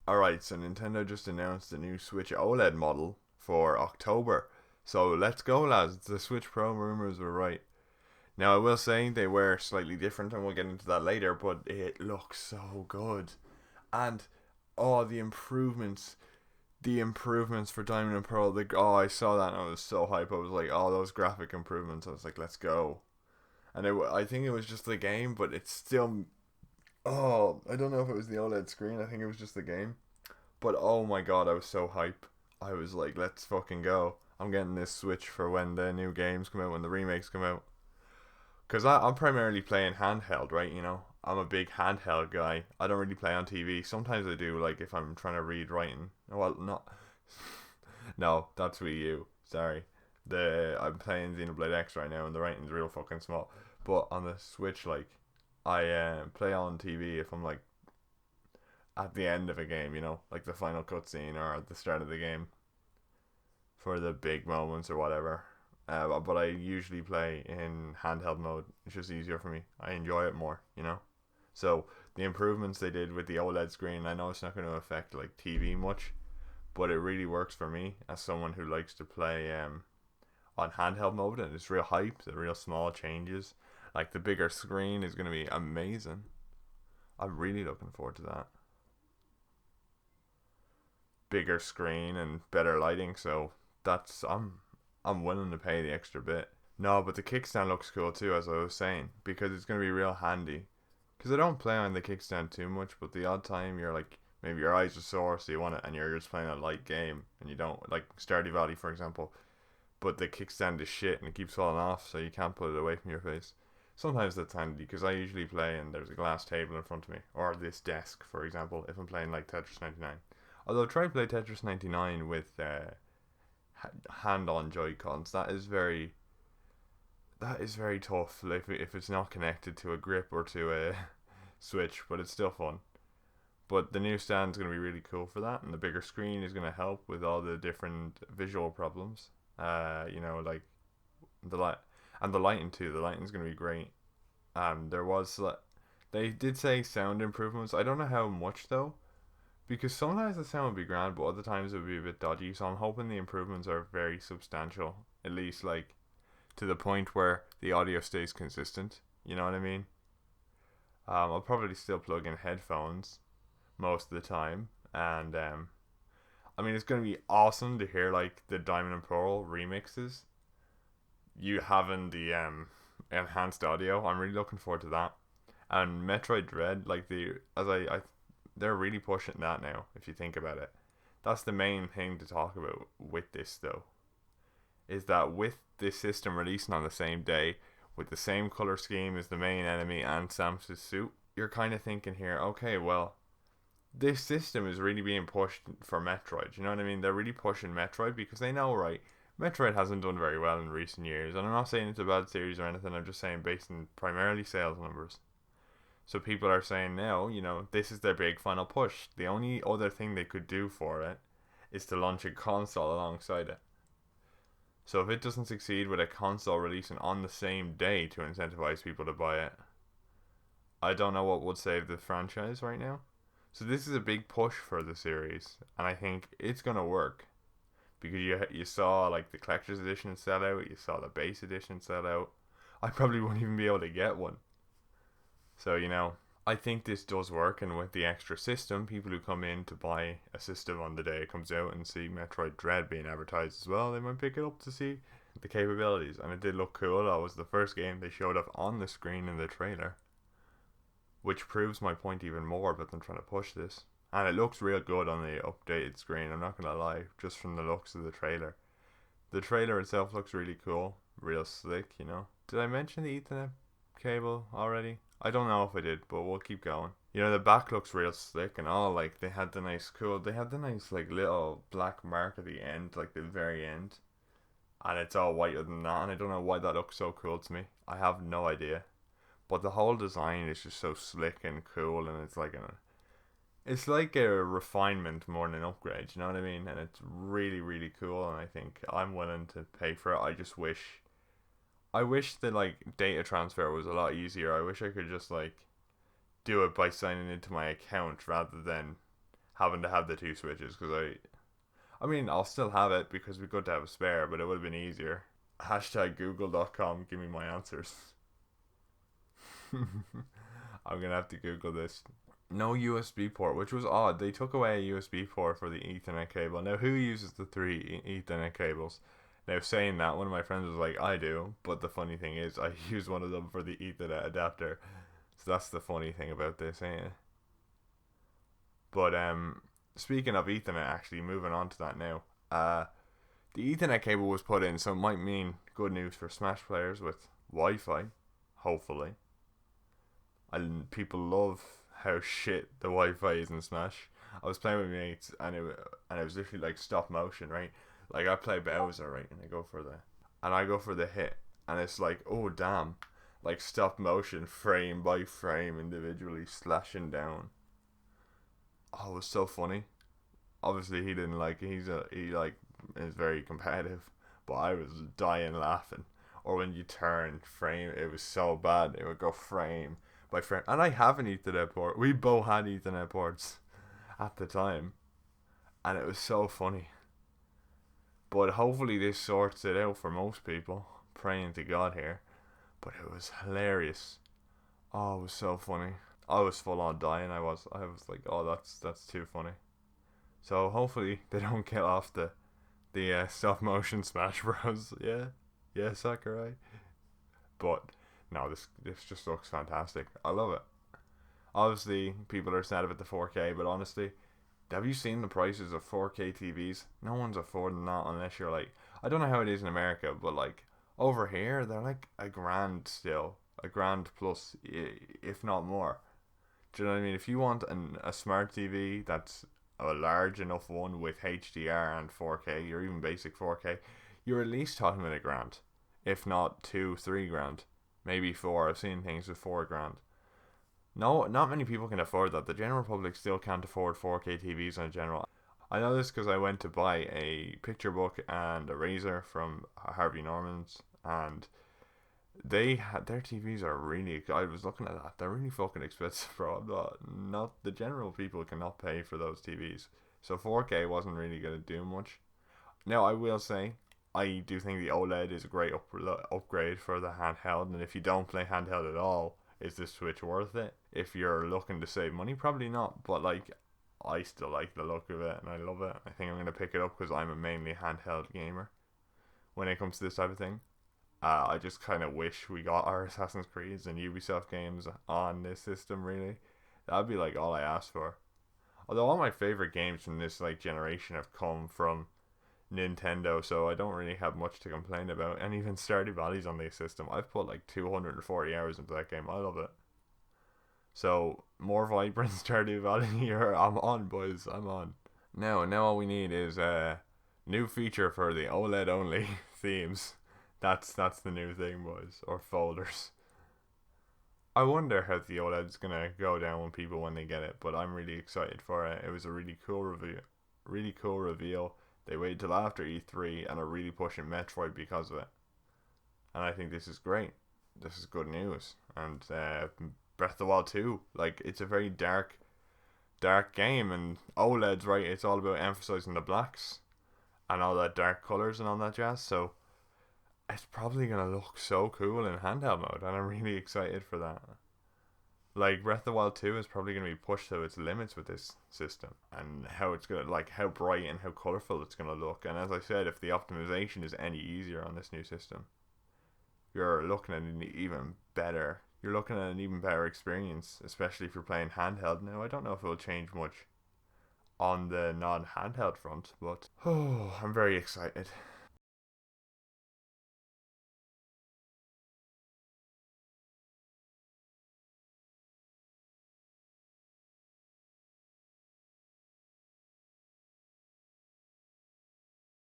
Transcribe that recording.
Alright, so Nintendo just announced a new Switch OLED model for October. So let's go, lads. The Switch Pro rumors were right. Now, I will say they were slightly different, and we'll get into that later, but it looks so good. And, oh, the improvements for Diamond and Pearl. I saw that and I was so hype. I was like, oh, those graphic improvements. I was like, let's go. And I think it was just the game, but it's still. Oh, I don't know if it was the OLED screen. I think it was just the game. But oh my god, I was so hype. I was like, let's fucking go. I'm getting this Switch for when the new games come out, when the remakes come out. Because I'm primarily playing handheld, right? I'm a big handheld guy. I don't really play on TV. Sometimes I do, like if I'm trying to read writing. Well, not. No, that's Wii U. Sorry. I'm playing Xenoblade X right now, and the writing's real fucking small. But on the Switch, like, I play on TV if I'm like at the end of a game, like the final cutscene or at the start of the game for the big moments or whatever. But I usually play in handheld mode. It's just easier for me. I enjoy it more. So the improvements they did with the OLED screen, I know it's not going to affect like TV much, but it really works for me as someone who likes to play on handheld mode, and it's real hype. The real small changes, like the bigger screen, is going to be amazing. I'm really looking forward to that. Bigger screen and better lighting, so that's I'm willing to pay the extra bit. No, but the kickstand looks cool too, as I was saying, because it's gonna be real handy. Because I don't play on the kickstand too much, but the odd time you're like maybe your eyes are sore, so you want it, and you're just playing a light game, and you don't like Stardew Valley, for example. But the kickstand is shit, and it keeps falling off, so you can't put it away from your face. Sometimes that's handy because I usually play and there's a glass table in front of me, or this desk, for example, if I'm playing like Tetris 99. Although try to play Tetris 99 with hand-on Joy-Cons. That is very tough if it's not connected to a grip or to a Switch, but it's still fun. But the new stand's going to be really cool for that, and the bigger screen is going to help with all the different visual problems. Like the light and the lighting too. The lighting's going to be great. There was they did say sound improvements. I don't know how much though, because sometimes the sound would be grand, but other times it would be a bit dodgy. So I'm hoping the improvements are very substantial, at least like to the point where the audio stays consistent. You know what I mean? I'll probably still plug in headphones most of the time, and I mean it's gonna be awesome to hear like the Diamond and Pearl remixes. You having the enhanced audio, I'm really looking forward to that. And Metroid Dread, like they're really pushing that now. If you think about it, that's the main thing to talk about with this though. Is that with this system releasing on the same day, with the same color scheme as the main enemy and Samus's suit, you're kind of thinking here, okay, well, this system is really being pushed for Metroid. You know what I mean? They're really pushing Metroid because they know, right? Metroid hasn't done very well in recent years, and I'm not saying it's a bad series or anything. I'm just saying based on primarily sales numbers. So people are saying now, this is their big final push. The only other thing they could do for it is to launch a console alongside it. So if it doesn't succeed with a console releasing on the same day to incentivize people to buy it, I don't know what would save the franchise right now. So this is a big push for the series, and I think it's gonna work because you saw like the collector's edition sell out, you saw the base edition sell out. I probably won't even be able to get one. So I think this does work, and with the extra system, people who come in to buy a system on the day it comes out and see Metroid Dread being advertised as well, they might pick it up to see the capabilities. And it did look cool. That was the first game they showed off on the screen in the trailer, which proves my point even more about them trying to push this. And it looks real good on the updated screen, I'm not gonna lie, just from the looks of the trailer. The trailer itself looks really cool, real slick. Did I mention the Ethernet cable already? I don't know if I did, but we'll keep going. The back looks real slick and all, like they had the nice like little black mark at the end, like the very end. And it's all whiter than that, and I don't know why that looks so cool to me. I have no idea. But the whole design is just so slick and cool, and it's like a refinement more than an upgrade, you know what I mean? And it's really, really cool, and I think I'm willing to pay for it. I wish that like data transfer was a lot easier. I wish I could just like do it by signing into my account rather than having to have the two switches because I mean, I'll still have it because it'd be good to have a spare, but it would have been easier. Hashtag Google.com, give me my answers. I'm gonna have to Google this. No USB port, which was odd. They took away a USB port for the Ethernet cable. Now, who uses the three Ethernet cables? Now, saying that, one of my friends was like, I do, but the funny thing is, I use one of them for the Ethernet adapter. So that's the funny thing about this, ain't it? But, speaking of Ethernet, actually, moving on to that now, the Ethernet cable was put in, so it might mean good news for Smash players with Wi-Fi, hopefully. And people love how shit the Wi-Fi is in Smash. I was playing with my mates, and it was literally like stop motion, right? Like I play Bowser, right, and I go for the hit, and it's like, oh damn, like stop motion, frame by frame, individually slashing down. Oh, it was so funny. Obviously, he didn't like it. He like is very competitive, but I was dying laughing. Or when you turn frame, it was so bad. It would go frame by frame, and I have an Ethernet port. We both had Ethernet ports at the time, and it was so funny. But hopefully this sorts it out for most people. Praying to God here, but it was hilarious. Oh, it was so funny. I was full on dying. I was like, oh, that's too funny. So hopefully they don't kill off the stop motion Smash Bros. Yeah, yeah, Sakurai. But no, this just looks fantastic. I love it. Obviously, people are sad about the 4K, but honestly, have you seen the prices of 4K TVs? No one's affording that unless you're like, I don't know how it is in America, but like over here, they're like a grand still, a grand plus, if not more. Do you know what I mean? If you want a smart TV that's a large enough one with HDR and 4K, or even basic 4K, you're at least talking about a grand, if not 2, 3 grand, maybe four. I've seen things with 4 grand. No, not many people can afford that. The general public still can't afford 4K TVs in general. I know this because I went to buy a picture book and a razor from Harvey Norman's, and they had their TVs are really. I was looking at that; they're really fucking expensive, bro. Not the general people cannot pay for those TVs. So 4K wasn't really gonna do much. Now I will say, I do think the OLED is a great upgrade for the handheld, and if you don't play handheld at all, is this Switch worth it? If you're looking to save money, probably not. But like, I still like the look of it, and I love it. I think I'm gonna pick it up because I'm a mainly handheld gamer when it comes to this type of thing. I just kind of wish we got our Assassin's Creeds and Ubisoft games on this system. Really, that'd be like all I asked for. Although all my favorite games from this like generation have come from Nintendo, so I don't really have much to complain about. And even Stardew Valley's on the system. I've put like 240 hours into that game. I love it. So more vibrant Stardew Valley here. I'm on, boys. I'm on. Now all we need is a new feature for the OLED only themes. That's the new thing, boys, or folders. I wonder how the OLED's gonna go down with people when they get it, but I'm really excited for it. It was a really cool reveal. Really cool reveal. They waited till after E3 and are really pushing Metroid because of it. And I think this is great. This is good news. And Breath of the Wild 2, like it's a very dark game, and OLED's right. It's all about emphasizing the blacks and all that dark colors and all that jazz. So it's probably gonna look so cool in handheld mode, and I'm really excited for that. Like Breath of the Wild 2 is probably gonna be pushed to its limits with this system, and how it's gonna like how bright and how colorful it's gonna look. And as I said, if the optimization is any easier on this new system, you're looking at an even better. You're looking at an even better experience, especially if you're playing handheld. Now, I don't know if it will change much on the non-handheld front, but I'm very excited.